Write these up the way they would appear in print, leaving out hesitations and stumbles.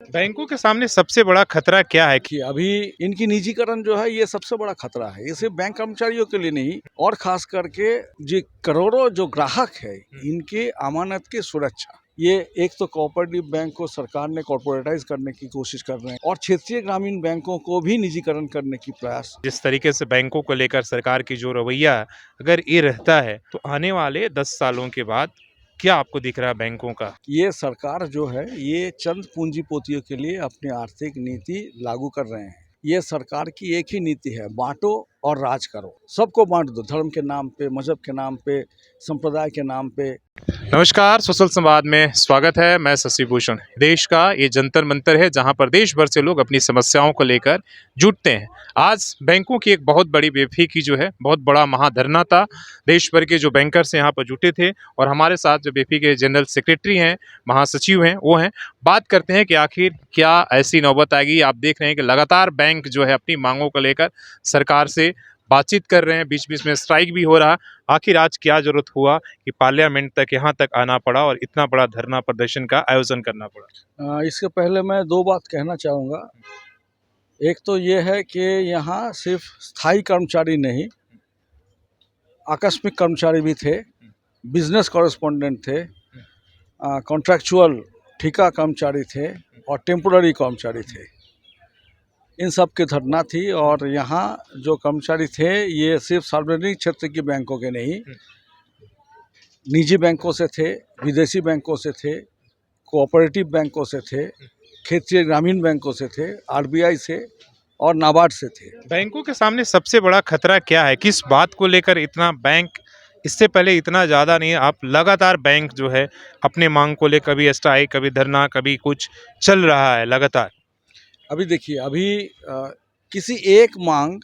बैंकों के सामने सबसे बड़ा खतरा क्या है? कि अभी इनकी निजीकरण जो है ये सबसे बड़ा खतरा है। ये सिर्फ बैंक कर्मचारियों के लिए नहीं और खास करके जो करोड़ों जो ग्राहक है इनके अमानत की सुरक्षा। ये एक तो कोऑपरेटिव बैंक को सरकार ने कॉर्पोरेटाइज करने की कोशिश कर रहे हैं और क्षेत्रीय ग्रामीण बैंकों को भी निजीकरण करने की प्रयास। जिस तरीके से बैंकों को लेकर सरकार की जो रवैया अगर ये रहता है तो आने वाले 10 सालों के बाद क्या आपको दिख रहा है बैंकों का? ये सरकार जो है ये चंद पूंजीपतियों के लिए अपनी आर्थिक नीति लागू कर रहे हैं। ये सरकार की एक ही नीति है, बांटो और राज करो। सबको बांट दो, धर्म के नाम पे, मजहब के नाम पे, संप्रदाय के नाम पे। नमस्कार, सोशल संवाद में स्वागत है। मैं शशि भूषण। देश का ये जंतर मंतर है जहां पर देश भर से लोग अपनी समस्याओं को लेकर जुटते हैं। आज बैंकों की एक बहुत बड़ी बेफिकी जो है, बहुत बड़ा महाधरना था। देश भर के जो बैंकर्स यहाँ पर जुटे थे और हमारे साथ जो बेफी के जनरल सेक्रेटरी हैं, महासचिव हैं, वो हैं। बात करते हैं कि आखिर क्या ऐसी नौबत आएगी। आप देख रहे हैं कि लगातार बैंक जो है अपनी मांगों को लेकर सरकार से बातचीत कर रहे हैं, बीच बीच में स्ट्राइक भी हो रहा। आखिर आज क्या जरूरत हुआ कि पार्लियामेंट तक यहाँ तक आना पड़ा और इतना बड़ा धरना प्रदर्शन का आयोजन करना पड़ा? इसके पहले मैं दो बात कहना चाहूँगा। एक तो ये है कि यहाँ सिर्फ स्थायी कर्मचारी नहीं, आकस्मिक कर्मचारी भी थे, बिजनेस कॉरेस्पॉन्डेंट थे, कॉन्ट्रैक्चुअल ठेका कर्मचारी थे और टेम्पोररी कर्मचारी थे। इन सब की धरना थी और यहाँ जो कर्मचारी थे ये सिर्फ सार्वजनिक क्षेत्र की बैंकों के नहीं, निजी बैंकों से थे, विदेशी बैंकों से थे, कोऑपरेटिव बैंकों से थे, क्षेत्रीय ग्रामीण बैंकों से थे, आरबीआई से और नाबार्ड से थे। बैंकों के सामने सबसे बड़ा खतरा क्या है? किस बात को लेकर इतना बैंक इससे पहले इतना ज़्यादा नहीं, आप लगातार बैंक जो है अपने मांग को लेकर कभी स्ट्राइक, कभी धरना, कभी कुछ चल रहा है लगातार। अभी देखिए, किसी एक मांग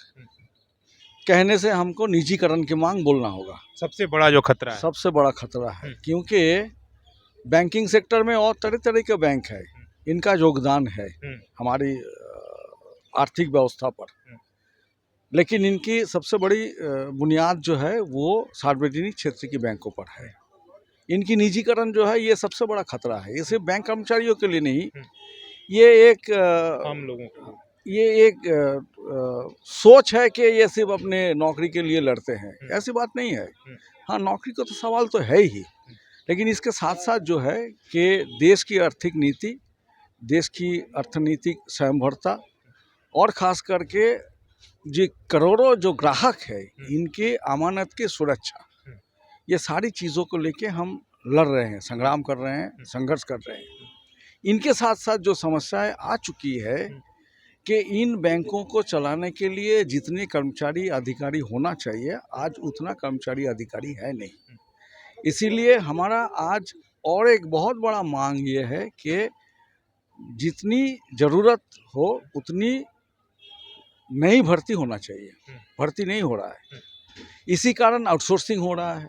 कहने से हमको निजीकरण की मांग बोलना होगा। सबसे बड़ा जो खतरा है, सबसे बड़ा खतरा है क्योंकि बैंकिंग सेक्टर में और तरह तरह के बैंक है, इनका योगदान है हमारी आर्थिक व्यवस्था पर, लेकिन इनकी सबसे बड़ी बुनियाद जो है वो सार्वजनिक क्षेत्र की बैंकों पर है। इनकी निजीकरण जो है ये सबसे बड़ा खतरा है। ये सिर्फ बैंक कर्मचारियों के लिए नहीं, ये एक आम लोगों को सोच है कि ये सिर्फ अपने नौकरी के लिए लड़ते हैं। ऐसी बात नहीं है। हाँ, नौकरी का तो सवाल तो है ही, लेकिन इसके साथ साथ जो है कि देश की आर्थिक नीति, देश की अर्थनीतिक स्वयंभरता और ख़ास करके जो करोड़ों जो ग्राहक है इनके अमानत की सुरक्षा, ये सारी चीज़ों को लेके हम लड़ रहे हैं, संग्राम कर रहे हैं, संघर्ष कर रहे हैं। इनके साथ साथ जो समस्याएं आ चुकी है कि इन बैंकों को चलाने के लिए जितने कर्मचारी अधिकारी होना चाहिए आज उतना कर्मचारी अधिकारी है नहीं। इसीलिए हमारा आज और एक बहुत बड़ा मांग ये है कि जितनी ज़रूरत हो उतनी नई भर्ती होना चाहिए। भर्ती नहीं हो रहा है, इसी कारण आउटसोर्सिंग हो रहा है।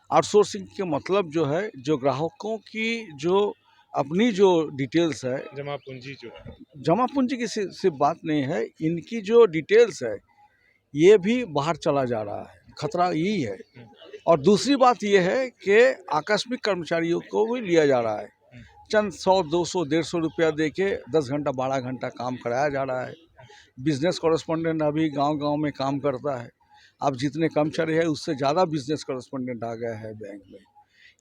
आउटसोर्सिंग के मतलब जो है, जो ग्राहकों की जो अपनी जो डिटेल्स है, जमा पूंजी जो है, जमा पूंजी की सिर्फ बात नहीं है, इनकी जो डिटेल्स है ये भी बाहर चला जा रहा है। खतरा यही है। और दूसरी बात ये है कि आकस्मिक कर्मचारियों को भी लिया जा रहा है। चंद 100, 200, 150 रुपया दे के 10 घंटा 12 घंटा काम कराया जा रहा है। बिजनेस कॉरेस्पॉन्डेंट अभी गांव-गांव में काम करता है। अब जितने कर्मचारी है उससे ज़्यादा बिजनेस कॉरेस्पॉन्डेंट आ गया है बैंक में।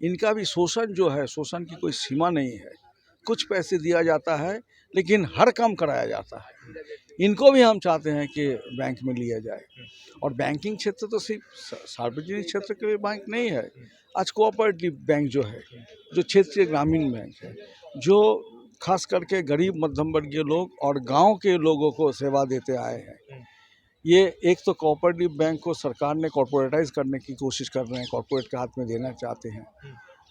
इनका भी शोषण जो है, शोषण की कोई सीमा नहीं है। कुछ पैसे दिया जाता है लेकिन हर काम कराया जाता है। इनको भी हम चाहते हैं कि बैंक में लिया जाए। और बैंकिंग क्षेत्र तो सिर्फ सार्वजनिक क्षेत्र के लिए बैंक नहीं है। आज कोऑपरेटिव बैंक जो है, जो क्षेत्रीय ग्रामीण बैंक है, जो खास करके गरीब मध्यम वर्गीय लोग और गांव के लोगों को सेवा देते आए हैं, ये एक तो कोऑपरेटिव बैंक को सरकार ने कॉर्पोरेटाइज करने की कोशिश कर रहे हैं, कॉर्पोरेट के हाथ में देना चाहते हैं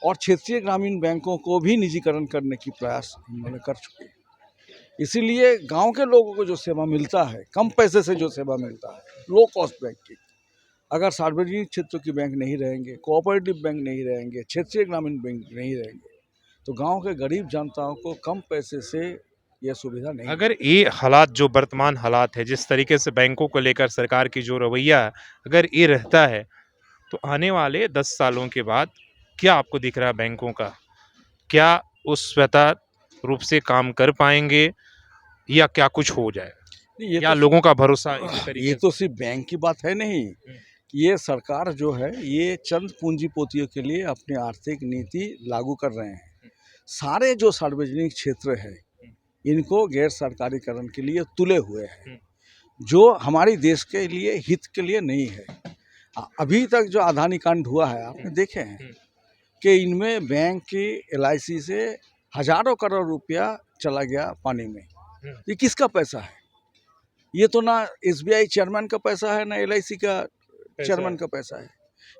और क्षेत्रीय ग्रामीण बैंकों को भी निजीकरण करने की प्रयास उन्होंने कर चुके हैं। इसीलिए गांव के लोगों को जो सेवा मिलता है, कम पैसे से जो सेवा मिलता है, लो कॉस्ट बैंकिंग, अगर सार्वजनिक क्षेत्र की बैंक नहीं रहेंगे, कोऑपरेटिव बैंक नहीं रहेंगे, क्षेत्रीय ग्रामीण बैंक नहीं रहेंगे, तो गांव के गरीब जनताओं को कम पैसे से यह सुविधा नहीं। अगर ये हालात जो वर्तमान हालात है, जिस तरीके से बैंकों को लेकर सरकार की जो रवैया अगर ये रहता है तो आने वाले 10 सालों के बाद क्या आपको दिख रहा है बैंकों का? क्या उस रूप से काम कर पाएंगे या क्या कुछ हो जाएगा, नहीं, ये या तो लोगों का भरोसा इसी तरीके ये से? तो सिर्फ बैंक की बात है नहीं। ये सरकार जो है ये चंद पूंजीपतियों के लिए अपनी आर्थिक नीति लागू कर रहे हैं। सारे जो सार्वजनिक क्षेत्र है इनको गैर सरकारीकरण के लिए तुले हुए हैं, जो हमारी देश के लिए हित के लिए नहीं है। अभी तक जो अदानी कांड हुआ है आपने देखे हैं कि इनमें बैंक की LIC से हजारों करोड़ रुपया चला गया पानी में। ये किसका पैसा है? ये तो ना SBI चेयरमैन का पैसा है, ना LIC का चेयरमैन का पैसा है।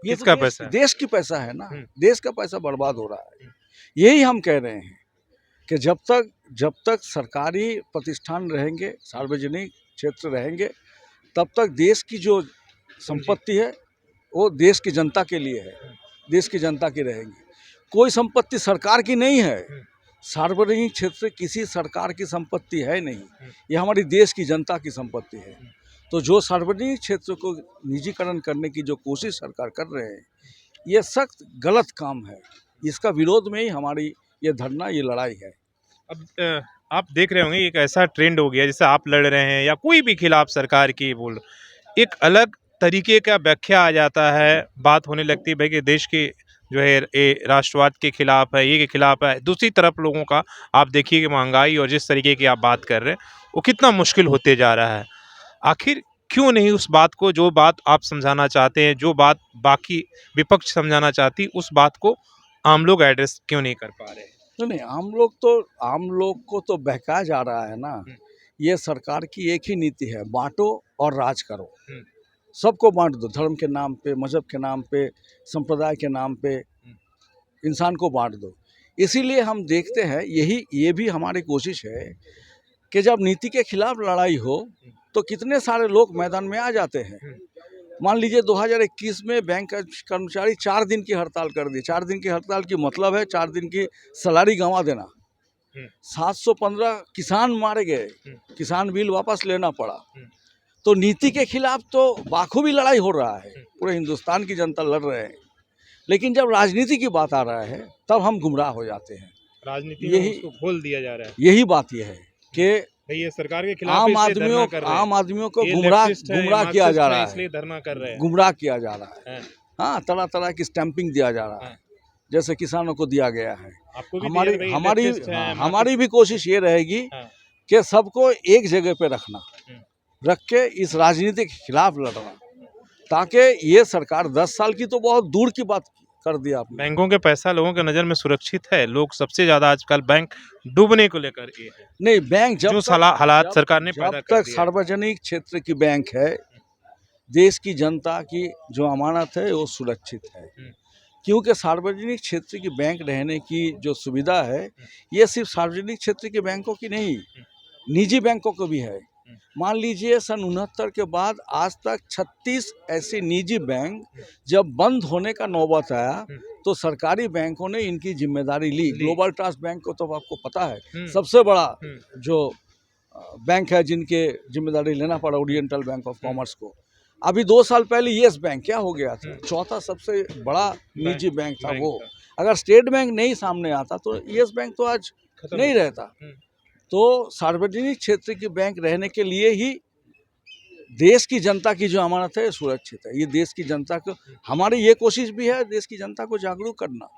ये किसका तो पैसा है? देश की पैसा है ना। देश का पैसा बर्बाद हो रहा है। यही हम कह रहे हैं कि जब तक सरकारी प्रतिष्ठान रहेंगे, सार्वजनिक क्षेत्र रहेंगे, तब तक देश की जो संपत्ति है वो देश की जनता के लिए है, देश की जनता की रहेगी। कोई संपत्ति सरकार की नहीं है। सार्वजनिक क्षेत्र किसी सरकार की संपत्ति है नहीं, ये हमारी देश की जनता की संपत्ति है। तो जो सार्वजनिक क्षेत्र को निजीकरण करने की जो कोशिश सरकार कर रहे हैं, ये सख्त गलत काम है। इसका विरोध में ही हमारी ये धरना, ये लड़ाई है। अब आप देख रहे होंगे एक ऐसा ट्रेंड हो गया, जैसे आप लड़ रहे हैं या कोई भी खिलाफ सरकार की बोल, एक अलग तरीके का व्याख्या आ जाता है, बात होने लगती है भाई कि देश के जो है ये राष्ट्रवाद के खिलाफ है, ये के खिलाफ है। दूसरी तरफ लोगों का आप देखिए कि महंगाई और जिस तरीके की आप बात कर रहे हैं वो कितना मुश्किल होते जा रहा है। आखिर क्यों नहीं उस बात को, जो बात आप समझाना चाहते हैं, जो बात बाकी विपक्ष समझाना चाहती, उस बात को आम लोग एड्रेस क्यों नहीं कर पा रहे? नहीं, आम लोग को तो बहकाया जा रहा है ना। ये सरकार की एक ही नीति है, बांटो और राज करो। सबको बांट दो, धर्म के नाम पे, मजहब के नाम पे, संप्रदाय के नाम पे इंसान को बांट दो। इसीलिए हम देखते हैं, ये भी हमारी कोशिश है कि जब नीति के खिलाफ लड़ाई हो तो कितने सारे लोग मैदान में आ जाते हैं। मान लीजिए 2021 में बैंक कर्मचारी 4 दिन की हड़ताल कर दी। 4 दिन की हड़ताल की मतलब है 4 दिन की सैलरी गंवा देना। 715 किसान मारे गए, किसान बिल वापस लेना पड़ा। तो नीति के खिलाफ तो बाखूबी लड़ाई हो रहा है, पूरे हिंदुस्तान की जनता लड़ रहे हैं। लेकिन जब राजनीति की बात आ रहा है तब हम गुमराह हो जाते हैं। राजनीति में उसको खोल दिया जा रहा है। यही बात यह है कि ये सरकार के खिलाफ आम आदमियों को गुमराह किया जा रहा है, इसलिए धरना कर रहे हैं, गुमराह किया जा रहा है। हाँ, तरह तरह की स्टैंपिंग दिया जा रहा है, जैसे किसानों को दिया गया है। हमारी भी कोशिश ये रहेगी कि सबको एक जगह पे रख के इस राजनीति के खिलाफ लड़ना, ताकि ये सरकार 10 साल की तो बहुत दूर की बात कर दिया आपने। बैंकों के पैसा लोगों के नज़र में सुरक्षित है। लोग सबसे ज्यादा आजकल बैंक डूबने को लेकर ये है। नहीं, बैंक जो हालात सरकार ने पैदा कर दिए, सार्वजनिक क्षेत्र की बैंक है, देश की जनता की जो अमानत है वो सुरक्षित है। क्योंकि सार्वजनिक क्षेत्र की बैंक रहने की जो सुविधा है ये सिर्फ सार्वजनिक क्षेत्र के बैंकों की नहीं, निजी बैंकों को भी है। मान लीजिए सन 69 के बाद आज तक 36 ऐसे निजी बैंक जब बंद होने का नौबत आया तो सरकारी बैंकों ने इनकी जिम्मेदारी ली। ग्लोबल ट्रस्ट बैंक को तो आपको पता है, सबसे बड़ा जो बैंक है जिनके जिम्मेदारी लेना पड़ा ओरिएंटल बैंक ऑफ कॉमर्स को। अभी 2 साल पहले येस बैंक क्या हो गया था, चौथा सबसे बड़ा निजी बैंक था वो। अगर स्टेट बैंक नहीं सामने आता तो येस बैंक तो आज नहीं रहता। तो सार्वजनिक क्षेत्र की बैंक रहने के लिए ही देश की जनता की जो अमानत है सुरक्षित है। ये देश की जनता को, हमारी ये कोशिश भी है देश की जनता को जागरूक करना।